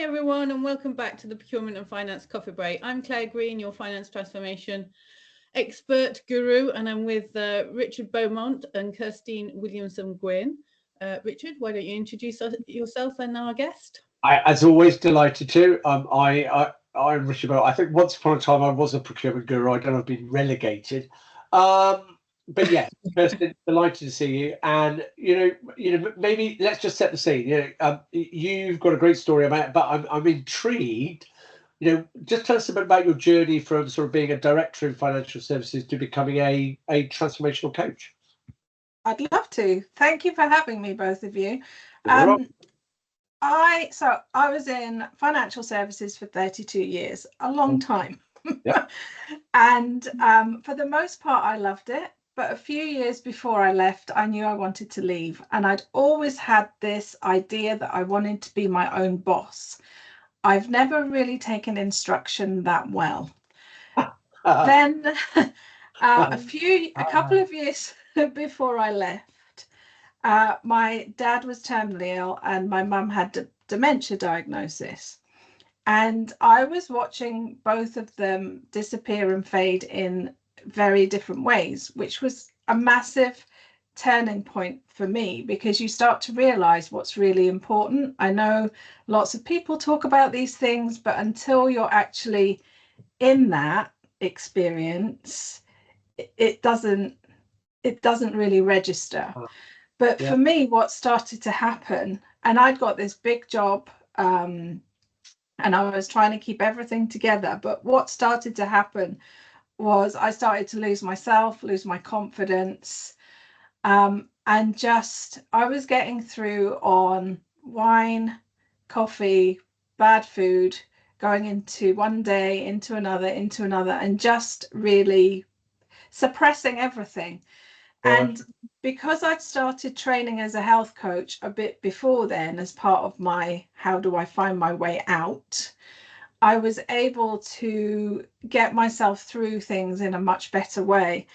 everyone, and welcome back to the Procurement and Finance Coffee Break. I'm Clair Green, your finance transformation expert guru, and I'm with Richard Beaumont and Kirsteen Williamson-Guinn. Richard, why don't you introduce yourself and our guest? As always, delighted to. I'm Richard Beaumont. I think once upon a time I was a procurement guru. I don't know, I've been relegated. But yes, Kirsteen, delighted to see you. And maybe let's just set the scene. You've got a great story about it, but I'm intrigued. Just tell us a bit about your journey from sort of being a director in financial services to becoming a transformational coach. I'd love to. Thank you for having me, both of you. I was in financial services for 32 years, a long time. Yep. And for the most part, I loved it. But a few years before I left, I knew I wanted to leave. And I'd always had this idea that I wanted to be my own boss. I've never really taken instruction that well. Then a couple of years before I left, my dad was terminally ill and my mum had dementia diagnosis. And I was watching both of them disappear and fade in very different ways, which was a massive turning point for me, because you start to realize what's really important. I know lots of people talk about these things, but until you're actually in that experience, it doesn't really register. But for me, what started to happen, and I'd got this big job, and I was trying to keep everything together, but what started to happen was I started to lose myself, lose my confidence, and I was getting through on wine, coffee, bad food, going into one day, into another, and just really suppressing everything. And because I'd started training as a health coach a bit before then, as part of my how do I find my way out, I was able to get myself through things in a much better way.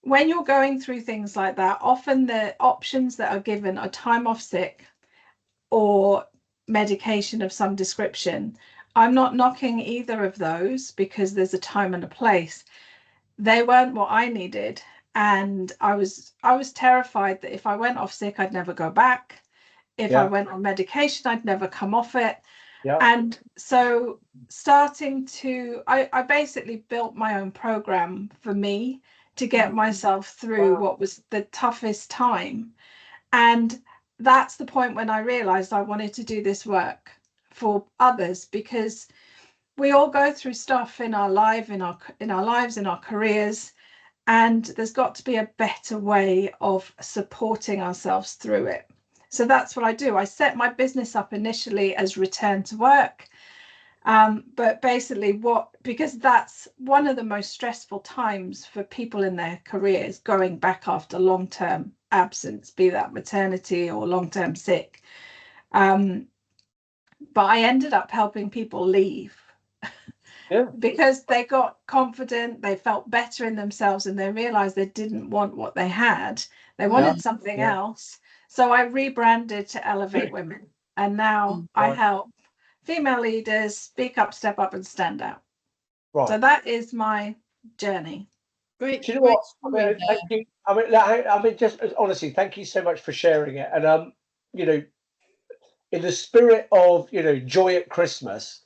When you're going through things like that, often the options that are given are time off sick or medication of some description. I'm not knocking either of those, because there's a time and a place. They weren't what I needed. And I was terrified that if I went off sick, I'd never go back. If I went on medication, I'd never come off it. And so I basically built my own program for me to get myself through what was the toughest time. And that's the point when I realized I wanted to do this work for others, because we all go through stuff in our lives, in our careers, and there's got to be a better way of supporting ourselves through it. So that's what I do. I set my business up initially as return to work, but basically because that's one of the most stressful times for people in their careers, going back after long-term absence, be that maternity or long-term sick. But I ended up helping people leave. Because they got confident, they felt better in themselves, and they realized they didn't want what they had. They wanted something else. So I rebranded to Elevate Women, and now I help female leaders speak up, step up, and stand out. So that is my journey. Great. Do you know what? Thank you. I mean, just honestly, thank you so much for sharing it. And in the spirit of joy at Christmas,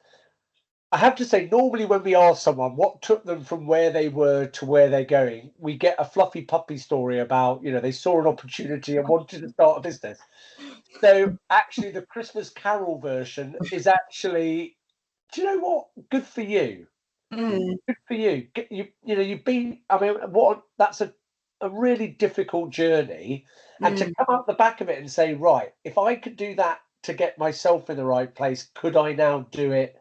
I have to say, normally when we ask someone what took them from where they were to where they're going, we get a fluffy puppy story about, they saw an opportunity and wanted to start a business. So actually the Christmas Carol version is actually, do you know what? Good for you. Good for you. You've been, that's a really difficult journally. And to come out the back of it and say, right, if I could do that to get myself in the right place, could I now do it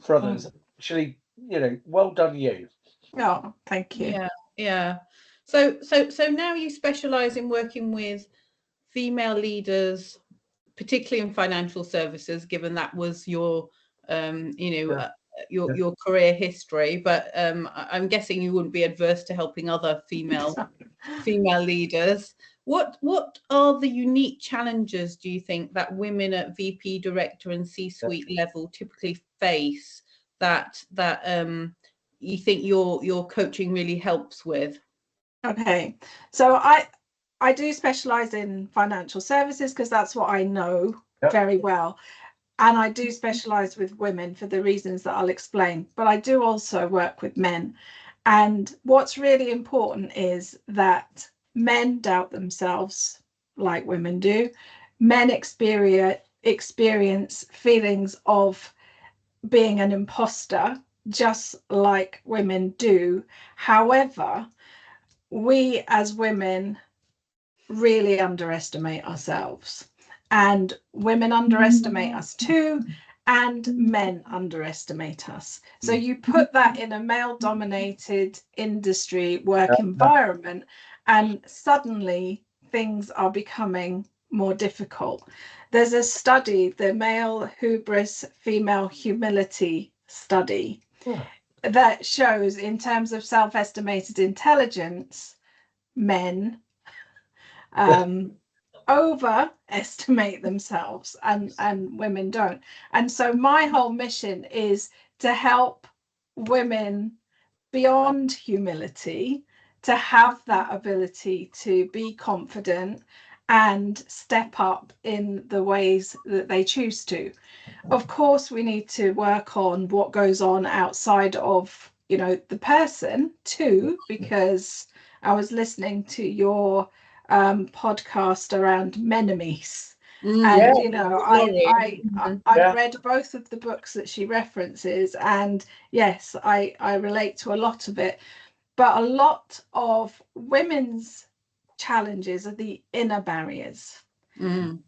for others? Actually, well done you. Oh, thank you. Yeah. So now you specialize in working with female leaders, particularly in financial services, given that was your your career history, but I'm guessing you wouldn't be adverse to helping other female leaders. What are the unique challenges, do you think, that women at VP, director and C-suite level typically face that you think your coaching really helps with? Okay, so I do specialize in financial services because that's what I know very well. And I do specialize with women for the reasons that I'll explain, but I do also work with men. And what's really important is that men doubt themselves like women do. Men experience feelings of being an imposter just like women do. However, we as women really underestimate ourselves, and women underestimate us too, and men underestimate us. So you put that in a male dominated industry work environment and suddenly things are becoming more difficult. There's a study, the male hubris, female humility study, that shows in terms of self-estimated intelligence, men overestimate themselves and women don't. And so my whole mission is to help women beyond humility to have that ability to be confident and step up in the ways that they choose to. Of course, we need to work on what goes on outside of, you know, the person too, because I was listening to your podcast around menemies. And you know, I've read both of the books that she references, and yes, I relate to a lot of it. But a lot of women's challenges are the inner barriers.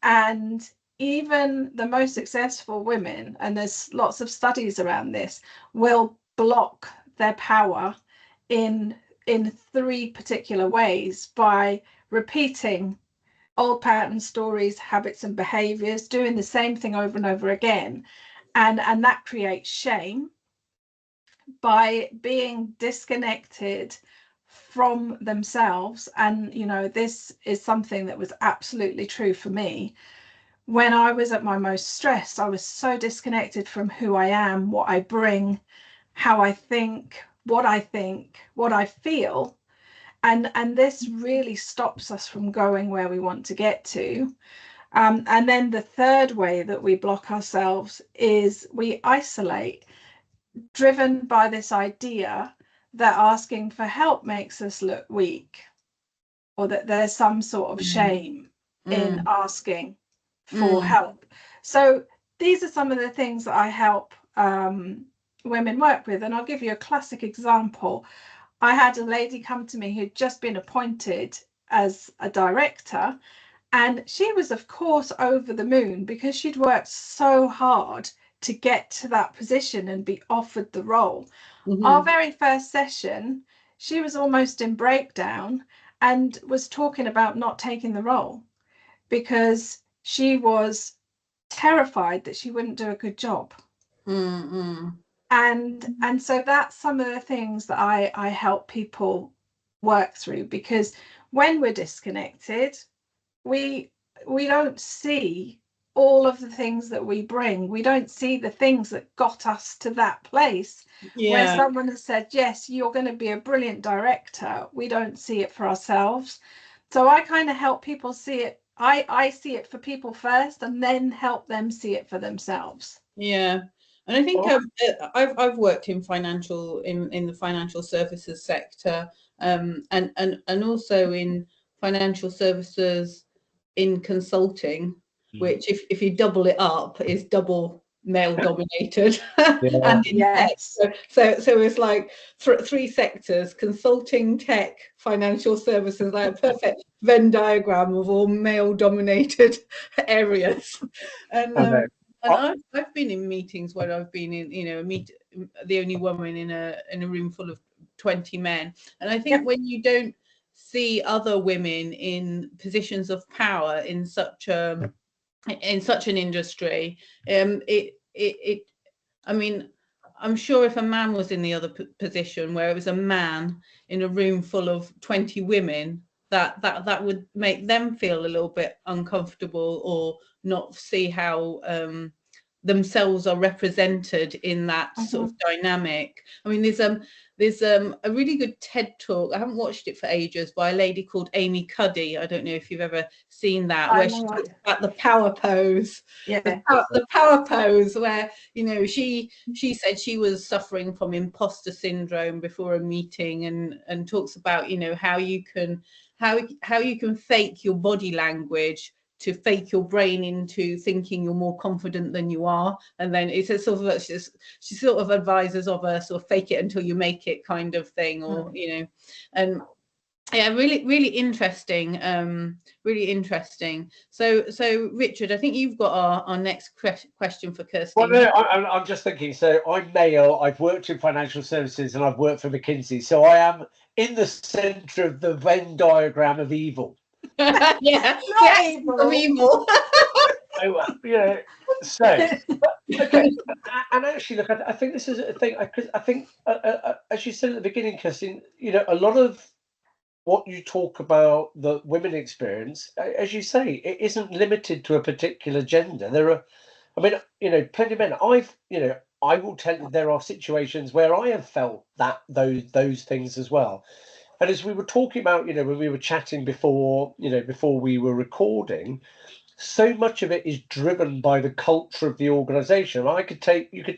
And even the most successful women, and there's lots of studies around this, will block their power in three particular ways: by repeating old pattern stories, habits and behaviors, doing the same thing over and over again, and that creates shame; by being disconnected from themselves. And you know, this is something that was absolutely true for me. When I was at my most stressed, I was so disconnected from who I am, what I bring, how I think, what I feel. And this really stops us from going where we want to get to. And then the third way that we block ourselves is we isolate, driven by this idea that asking for help makes us look weak, or that there's some sort of shame in asking for help. So these are some of the things that I help women work with. And I'll give you a classic example. I had a lady come to me who'd just been appointed as a director, and she was, of course, over the moon because she'd worked so hard to get to that position and be offered the role. Our very first session, she was almost in breakdown and was talking about not taking the role because she was terrified that she wouldn't do a good job. And so that's some of the things that I help people work through, because when we're disconnected, we don't see all of the things that we bring. We don't see the things that got us to that place where someone has said, yes, you're going to be a brilliant director. We don't see it for ourselves. So I kind of help people see it. I see it for people first and then help them see it for themselves. Yeah. And I think I've worked in the financial services sector, and also in financial services in consulting, which if you double it up is double male dominated. And in tech. So it's like three sectors: consulting, tech, financial services, like a perfect Venn diagram of all male dominated areas. And I've been in meetings where I've been in, you know, the only woman in a room full of 20 men. And I think when you don't see other women in positions of power in such an industry, I mean, I'm sure if a man was in the other position where it was a man in a room full of 20 women, that would make them feel a little bit uncomfortable or not see how themselves are represented in that sort of dynamic. I mean, there's a really good TED talk. I haven't watched it for ages, by a lady called Amy Cuddy. I don't know if you've ever seen that, where she talks about the power pose. Yeah, the power pose, where, you know, she said she was suffering from imposter syndrome before a meeting, and talks about, you know, how you can fake your body language to fake your brain into thinking you're more confident than you are. And then it's a sort of, she sort of advises of a sort of fake it until you make it kind of thing, or you know. And yeah, really interesting, really interesting. So Richard, I think you've got our next question for Kirsteen. Well, no, I'm just thinking, so I'm male, I've worked in financial services, and I've worked for McKinsey, so I am in the center of the Venn diagram of evil. Yeah, evil. Yeah, so okay. And actually, look, I think this is a thing, because I think, as you said at the beginning, Kirsteen, you know, a lot of what you talk about the women experience, as you say, it isn't limited to a particular gender. There are, I mean, you know, plenty of men. I will tell you, there are situations where I have felt that those things as well. And as we were talking about, you know, when we were chatting before, you know, before we were recording, so much of it is driven by the culture of the organization. You could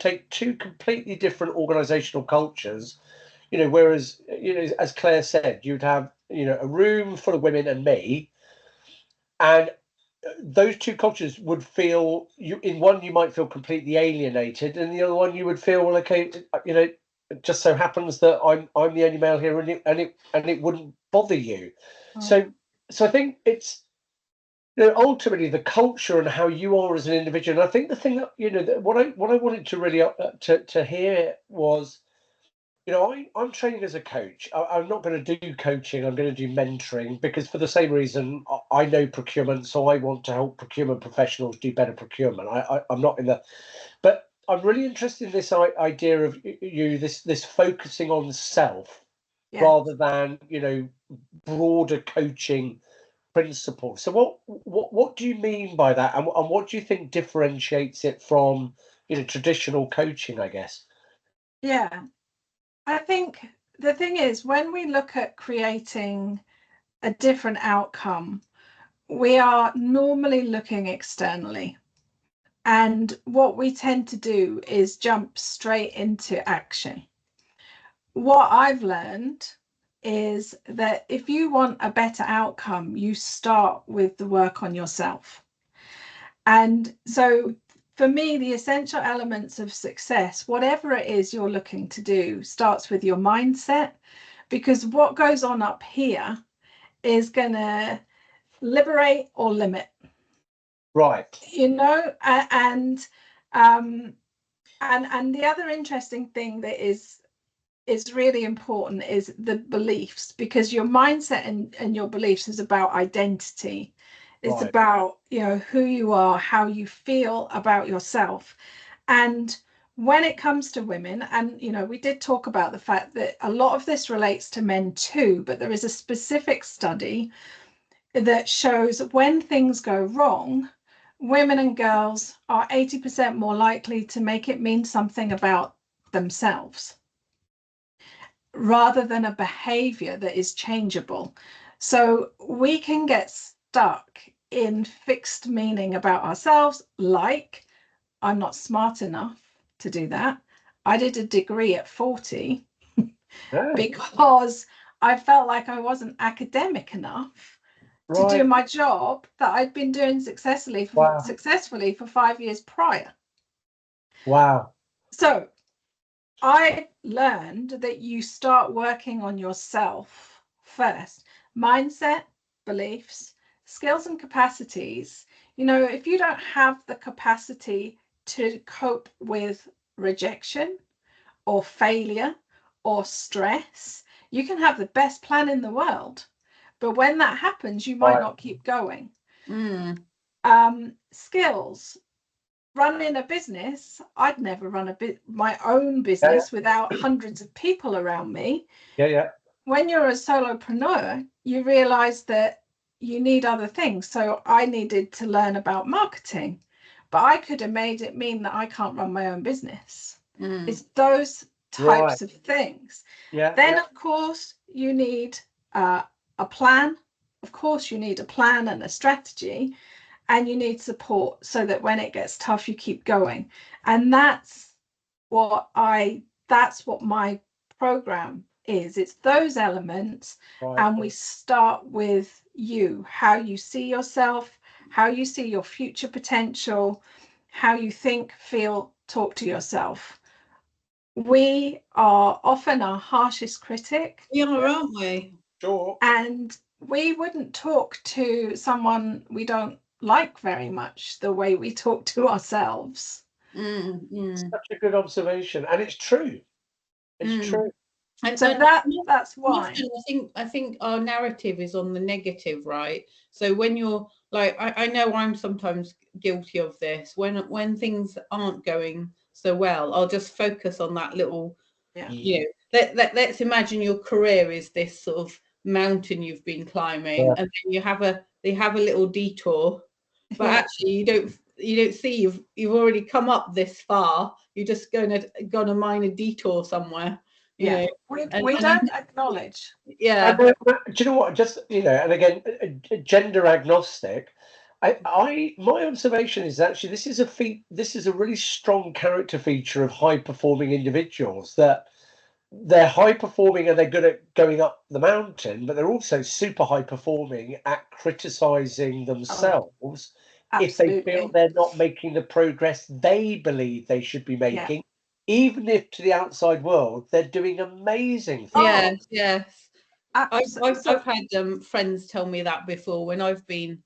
take two completely different organizational cultures, you know, whereas, you know, as Claire said, you'd have, you know, a room full of women and me, and those two cultures would feel, in one you might feel completely alienated, and the other one you would feel, well, okay, you know, it just so happens that I'm the only male here, and it wouldn't bother you. So I think it's, you know, ultimately the culture and how you are as an individual. And I think the thing that, you know, what I wanted to really to hear was, you know, I'm training as a coach. I'm not going to do coaching. I'm going to do mentoring, because for the same reason, I know procurement, so I want to help procurement professionals do better procurement. I'm not in the, but I'm really interested in this idea of this focusing on self rather than, you know, broader coaching principles. So what do you mean by that, and what do you think differentiates it from, you know, traditional coaching, I guess? Yeah. I think the thing is, when we look at creating a different outcome, we are normally looking externally. And what we tend to do is jump straight into action. What I've learned is that if you want a better outcome, you start with the work on yourself. And so for me, the essential elements of success, whatever it is you're looking to do, starts with your mindset, because what goes on up here is going to liberate or limit. Right. You know, and the other interesting thing that is really important is the beliefs, because your mindset and your beliefs is about identity. It's about, you know, who you are, how you feel about yourself. And when it comes to women, and, you know, we did talk about the fact that a lot of this relates to men too, but there is a specific study that shows when things go wrong, women and girls are 80% more likely to make it mean something about themselves rather than a behavior that is changeable. So we can get stuck in fixed meaning about ourselves, like, I'm not smart enough to do that. I did a degree at 40 because I felt like I wasn't academic enough to do my job that I'd been doing successfully for 5 years prior. Wow. So I learned that you start working on yourself first. Mindset, beliefs, skills and capacities. You know, if you don't have the capacity to cope with rejection or failure or stress, you can have the best plan in the world, but when that happens, you might not keep going. Skills. Running a business, I'd never run my own business without hundreds of people around me. when you're a solopreneur, you realize that you need other things. So I needed to learn about marketing, but I could have made it mean that I can't run my own business. It's those types of things. Then, of course, you need a plan. Of course, you need a plan and a strategy, and you need support so that when it gets tough, you keep going. And that's what my program is. It's those elements, and we start with you, how you see yourself, how you see your future potential, how you think, feel, talk to yourself. We are often our harshest critic. Yeah, aren't we? Sure. And we wouldn't talk to someone we don't like very much the way we talk to ourselves. Such a good observation, and it's true. It's true. And so that's why I think our narrative is on the negative, right? So when you're like, I know I'm sometimes guilty of this. When things aren't going so well, I'll just focus on that little, you know, let's imagine your career is this sort of mountain you've been climbing, and then you have a little detour, but actually you don't see you've already come up this far. You're just gonna mine a detour somewhere. You know, we don't acknowledge. And, do you know what? Just, you know, and again, gender agnostic. My observation is actually this is a really strong character feature of high performing individuals, that they're high performing and they're good at going up the mountain, but they're also super high performing at criticizing themselves if they feel they're not making the progress they believe they should be making. Even if to the outside world they're doing amazing things. Yes. I've had friends tell me that before when I've been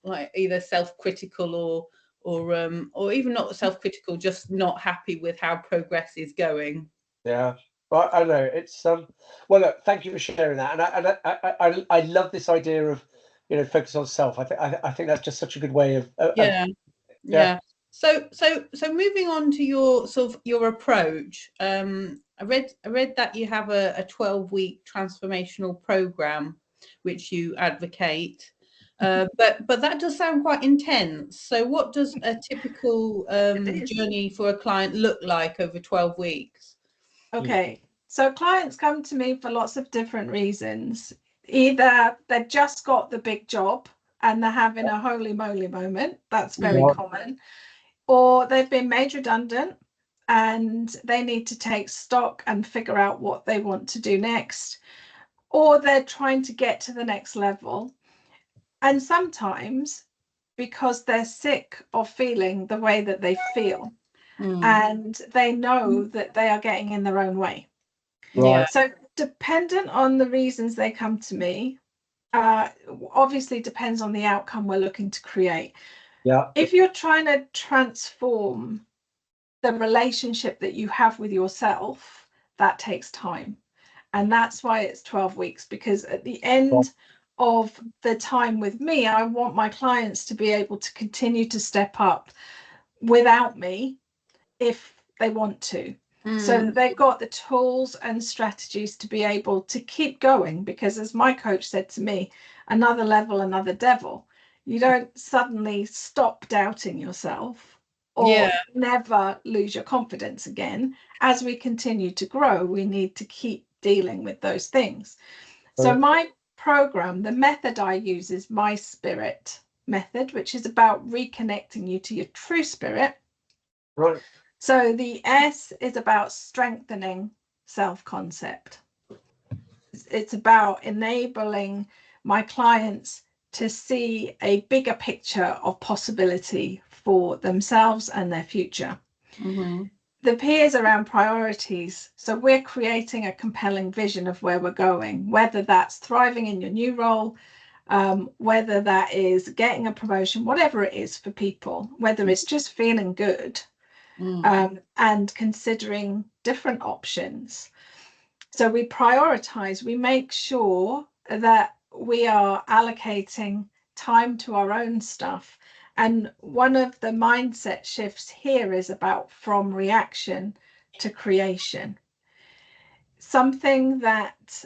like either self-critical or even not self-critical, just not happy with how progress is going. Yeah, well, I know it's well. Look, thank you for sharing that, and I love this idea of, you know, focus on self. I think that's just such a good way of yeah. So moving on to your sort of your approach. I read that you have a 12-week transformational program which you advocate, but that does sound quite intense. So what does a typical journey for a client look like over 12 weeks? Okay, so clients come to me for lots of different reasons. Either they've just got the big job and they're having a holy moly moment. That's very common. Or they've been made redundant and they need to take stock and figure out what they want to do next. Or they're trying to get to the next level. And sometimes because they're sick of feeling the way that they feel, and they know that they are getting in their own way. So dependent on the reasons they come to me, obviously depends on the outcome we're looking to create. If you're trying to transform the relationship that you have with yourself, that takes time. And that's why it's 12 weeks, because at the end of the time with me, I want my clients to be able to continue to step up without me if they want to. So that they've got the tools and strategies to be able to keep going, because as my coach said to me, another level, another devil. You don't suddenly stop doubting yourself or never lose your confidence again. As we continue to grow, we need to keep dealing with those things. So my program, the method I use is my spirit method, which is about reconnecting you to your true spirit. So the S is about strengthening self-concept. It's about enabling my clients to see a bigger picture of possibility for themselves and their future. The P is around priorities. So we're creating a compelling vision of where we're going, whether that's thriving in your new role, whether that is getting a promotion, whatever it is for people, whether it's just feeling good. And considering different options. So we prioritize, we make sure that we are allocating time to our own stuff. And one of the mindset shifts here is about from reaction to creation. something that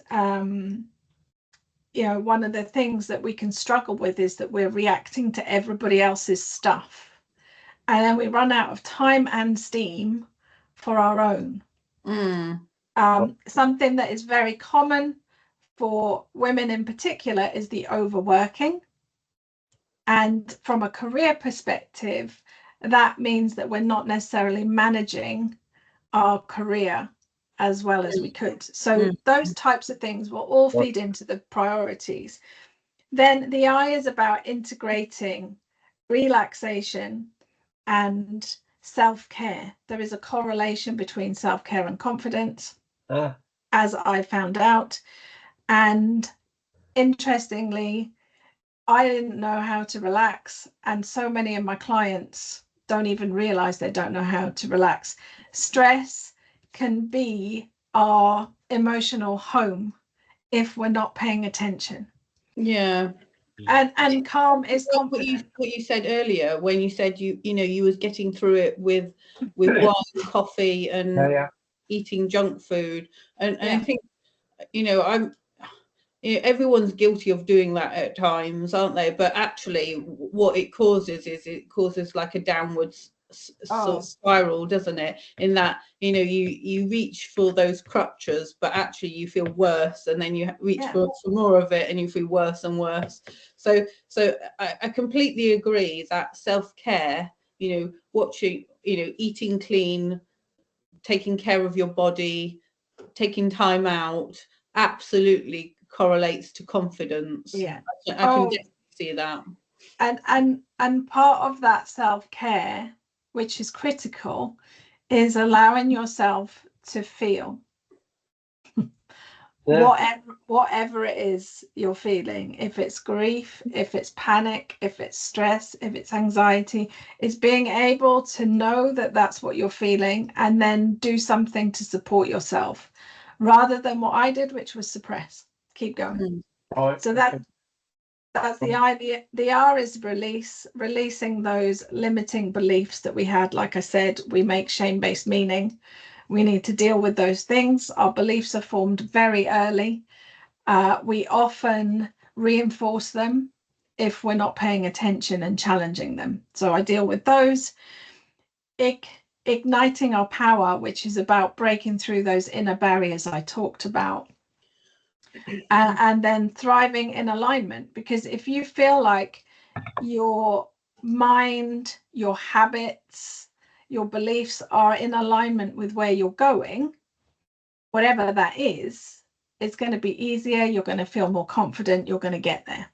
you know, one of the things that we can struggle with is that we're reacting to everybody else's stuff, and then we run out of time and steam for our own. Something that is very common for women in particular is the overworking. And from a career perspective, that means that we're not necessarily managing our career as well as we could. So those types of things will all feed into the priorities. Then the I is about integrating relaxation and self-care. There is a correlation between self-care and confidence, as I found out. And interestingly, I didn't know how to relax, and so many of my clients don't even realize they don't know how to relax. Stress can be our emotional home if we're not paying attention. Yeah. And calm is confidence. What you said earlier, when you said you was getting through it with wine, coffee, and eating junk food, and I think everyone's guilty of doing that at times, aren't they? But actually, what it causes is like a downwards sort of spiral, doesn't it? In that you reach for those crutches, but actually you feel worse, and then you reach for more of it, and you feel worse and worse. So I completely agree that self-care, watching, eating clean, taking care of your body, taking time out, absolutely correlates to confidence. I can definitely see that. And part of that self-care, which is critical, is allowing yourself to feel whatever it is you're feeling. If it's grief, if it's panic, if it's stress, if it's anxiety, it's being able to know that that's what you're feeling, and then do something to support yourself, rather than what I did, which was suppress. Keep going. So that's the idea. The R is releasing those limiting beliefs that we had. Like I said, we make shame-based meaning. We need to deal with those things. Our beliefs are formed very early. We often reinforce them if we're not paying attention and challenging them. So I deal with those. Igniting our power, which is about breaking through those inner barriers I talked about. And then thriving in alignment, because if you feel like your mind, your habits, your beliefs are in alignment with where you're going, whatever that is, it's going to be easier. You're going to feel more confident. You're going to get there.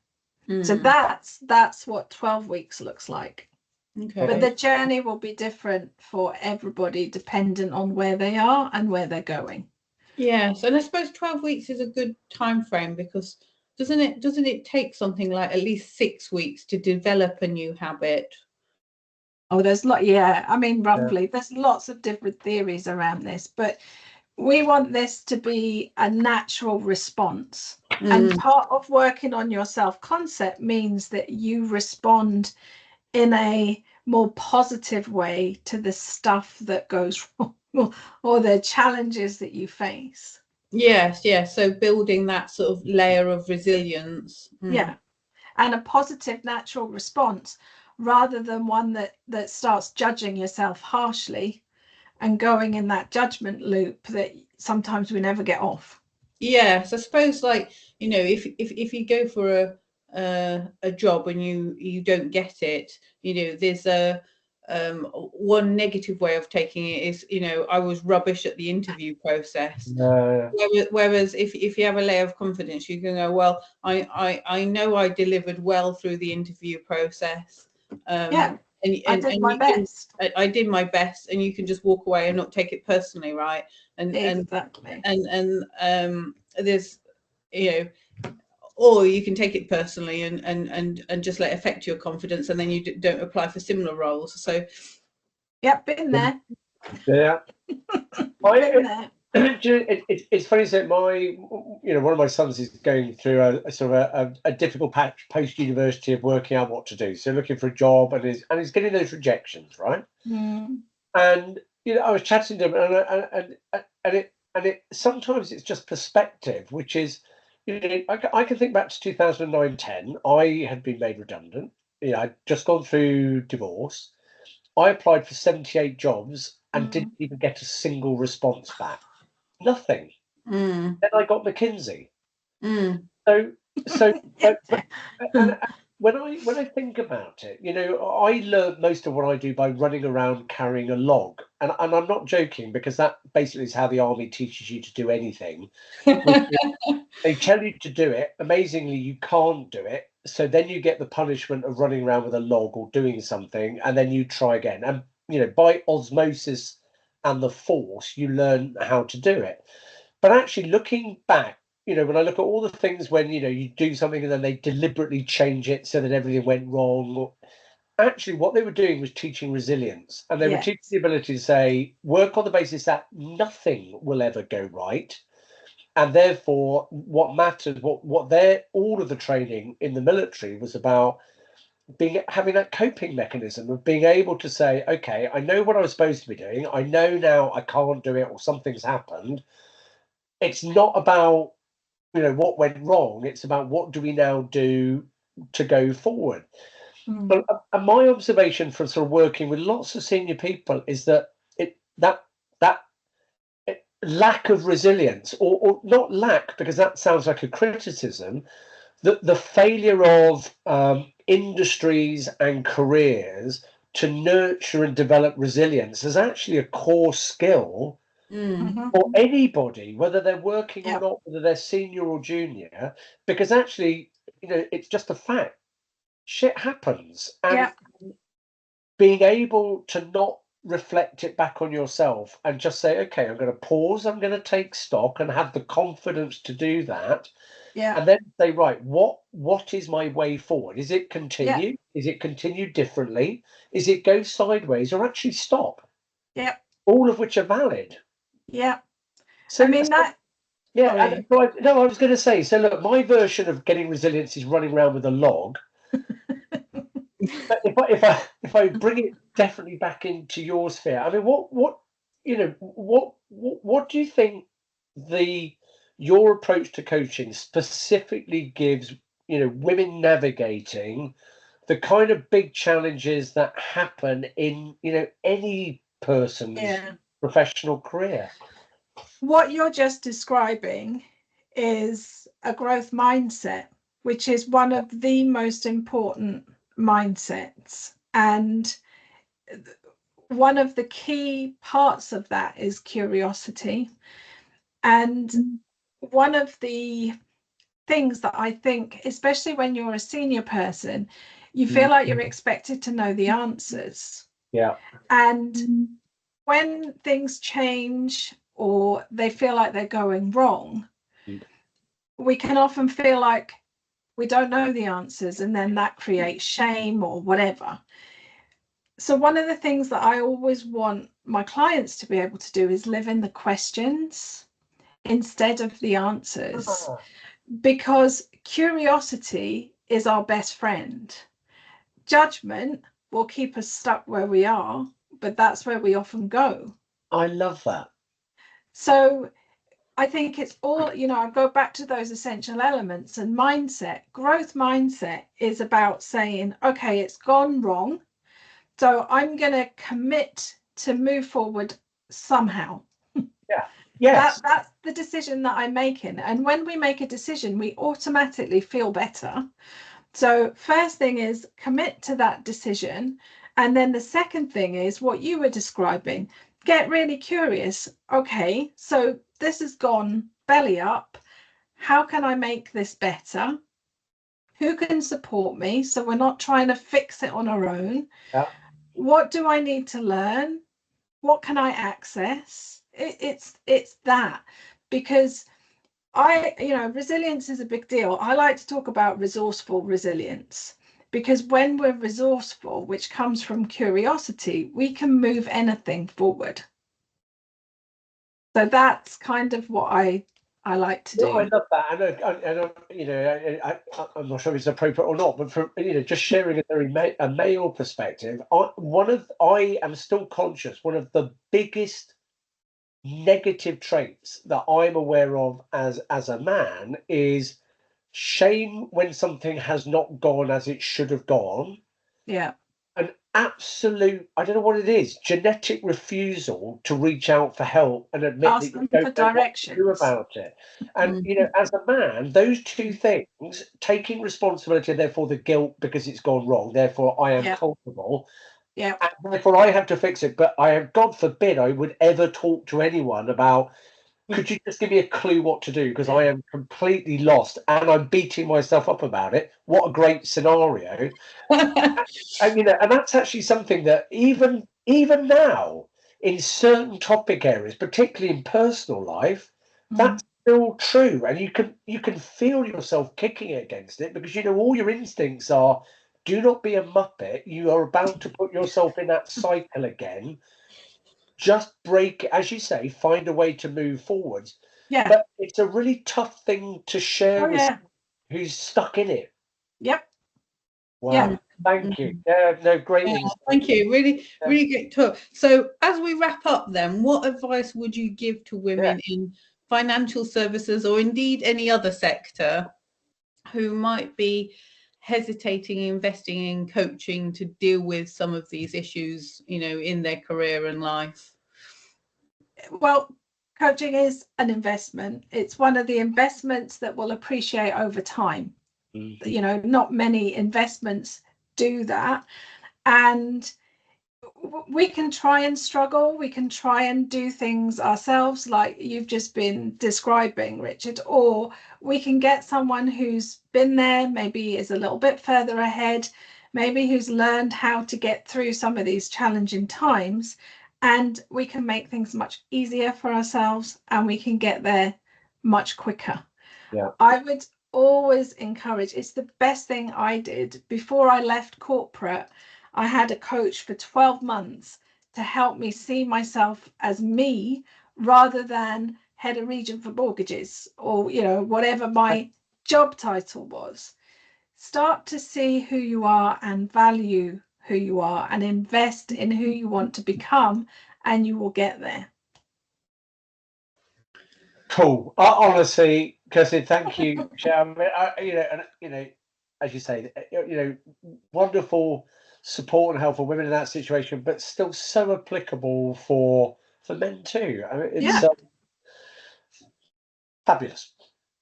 So that's what 12 weeks looks like. But the journey will be different for everybody, dependent on where they are and where they're going. Yes, and I suppose 12 weeks is a good time frame, because doesn't it take something like at least 6 weeks to develop a new habit? Oh, there's roughly. There's lots of different theories around this, but we want this to be a natural response. And part of working on your self-concept means that you respond in a more positive way to the stuff that goes wrong, or the challenges that you face. Yes. So building that sort of layer of resilience. Yeah. And a positive natural response, rather than one that starts judging yourself harshly and going in that judgment loop that sometimes we never get off. Yes, I suppose, like, if you go for a job and you don't get it, there's a one negative way of taking it is, I was rubbish at the interview process. Whereas if you have a layer of confidence, you can go, well, I know I delivered well through the interview process. I did my best. I did my best, and you can just walk away and not take it personally, right? Exactly. And there's, or you can take it personally and just let it affect your confidence, and then you don't apply for similar roles. So been there. It's funny that one of my sons is going through a sort of a difficult patch post university of working out what to do. So looking for a job, and he's getting those rejections, right? And I was chatting to him, and and sometimes it's just perspective, which is, I can think back to 2009-10. I had been made redundant. I'd just gone through divorce. I applied for 78 jobs and didn't even get a single response back. Nothing. Then I got McKinsey. So, and when I think about it, I learned most of what I do by running around carrying a log, and I'm not joking, because that basically is how the army teaches you to do anything. They tell you to do it. Amazingly, you can't do it. So then you get the punishment of running around with a log or doing something, and then you try again. And by osmosis and the force, you learn how to do it. But actually, looking back, when I look at all the things when, you do something and then they deliberately change it so that everything went wrong. Actually, what they were doing was teaching resilience, and they were teaching the ability to say, work on the basis that nothing will ever go right. And therefore, what matters, all of the training in the military was about having that coping mechanism of being able to say, okay, I know what I was supposed to be doing. I know now I can't do it, or something's happened. It's not about, what went wrong. It's about what do we now do to go forward. But my observation from sort of working with lots of senior people is that that lack of resilience, or not lack, because that sounds like a criticism, the failure of industries and careers to nurture and develop resilience is actually a core skill for anybody, whether they're working or not, whether they're senior or junior, because actually, it's just a fact. Shit happens, and being able to not reflect it back on yourself and just say, okay, I'm going to pause, I'm going to take stock, and have the confidence to do that. And then say, right, what is my way forward? Is it continue? Is it continue differently? Is it go sideways, or actually stop? All of which are valid. So, I mean, that. I was going to say, so look, my version of getting resilience is running around with a log. But if I bring it definitely back into your sphere, I mean, what do you think your approach to coaching specifically gives women navigating the kind of big challenges that happen in any person's professional career? What you're just describing is a growth mindset, which is one of the most important mindsets. And one of the key parts of that is curiosity. And one of the things that I think, especially when you're a senior person, you feel like you're expected to know the answers. And when things change, or they feel like they're going wrong, we can often feel like we don't know the answers, and then that creates shame or whatever. So one of the things that I always want my clients to be able to do is live in the questions instead of the answers, because curiosity is our best friend. Judgment will keep us stuck where we are, but that's where we often go. I love that. So I think it's all, I go back to those essential elements, and mindset, growth mindset is about saying, okay, it's gone wrong. So I'm going to commit to move forward somehow. That's the decision that I'm making. And when we make a decision, we automatically feel better. So first thing is commit to that decision. And then the second thing is what you were describing. Get really curious. Okay, so this has gone belly up. How can I make this better? Who can support me? So we're not trying to fix it on our own. What do I need to learn? What can I access? It's that, because resilience is a big deal. I like to talk about resourceful resilience, because when we're resourceful, which comes from curiosity, we can move anything forward. So that's kind of what I like to do. I love that. I'm not sure if it's appropriate or not, but from just sharing a male perspective, I am still conscious one of the biggest negative traits that I'm aware of as a man is shame when something has not gone as it should have gone. Yeah. An absolute, I don't know what it is, genetic refusal to reach out for help and admit Ask that you them don't for know what to do directions. about it. And, you know, as a man, those two things, taking responsibility, and therefore the guilt because it's gone wrong, therefore I am Yeah. culpable, Yeah. and therefore I have to fix it. But I have, God forbid, I would ever talk to anyone about, could you just give me a clue what to do? Because I am completely lost and I'm beating myself up about it. What a great scenario. And, you know, and that's actually something that even now in certain topic areas, particularly in personal life, that's still true. And you can feel yourself kicking against it because, you know, all your instincts are, do not be a muppet. You are about to put yourself in that cycle again. Just break, as you say, find a way to move forwards. Yeah. But it's a really tough thing to share with yeah. who's stuck in it. Yep. Wow. Yeah. Thank you. Yeah, no, great Yeah, insight. thank you. Really, really great talk. So as we wrap up then, what advice would you give to women in financial services or indeed any other sector who might be hesitating investing in coaching to deal with some of these issues, you know, in their career and life? Well, coaching is an investment. It's one of the investments that will appreciate over time. You know, not many investments do that. And we can try and struggle. We can try and do things ourselves, like you've just been describing, Richard, or we can get someone who's been there, maybe is a little bit further ahead, maybe who's learned how to get through some of these challenging times, and we can make things much easier for ourselves and we can get there much quicker. Yeah. I would always encourage, it's the best thing I did before I left corporate. I had a coach for 12 months to help me see myself as me rather than head of region for mortgages or, you know, whatever my job title was. Start to see who you are and value who you are and invest in who you want to become, and you will get there. Cool. Honestly, Kirsteen, thank you. You know, as you say, you know, wonderful support and help for women in that situation, but still so applicable for men too. I mean, it's fabulous.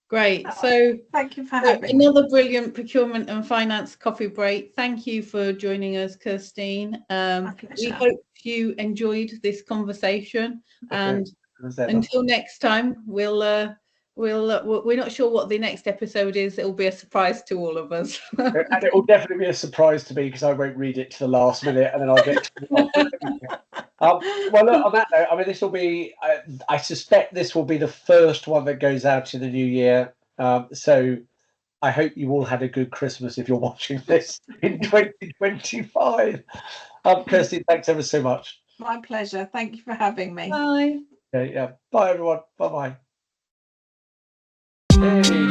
Great. So thank you for having me. Another brilliant procurement and finance coffee break. Thank you for joining us, Kirsteen. We hope you enjoyed this conversation, and until next time, we're not sure what the next episode is. It'll be a surprise to all of us. And it will definitely be a surprise to me because I won't read it to the last minute and then I'll get well, look, on that note, I mean, this will be, I suspect this will be the first one that goes out in the new year. So I hope you all had a good Christmas if you're watching this in 2025. Kirsteen, thanks ever so much. My pleasure. Thank you for having me. Bye. Okay, yeah. Bye, everyone. Bye-bye. Hey.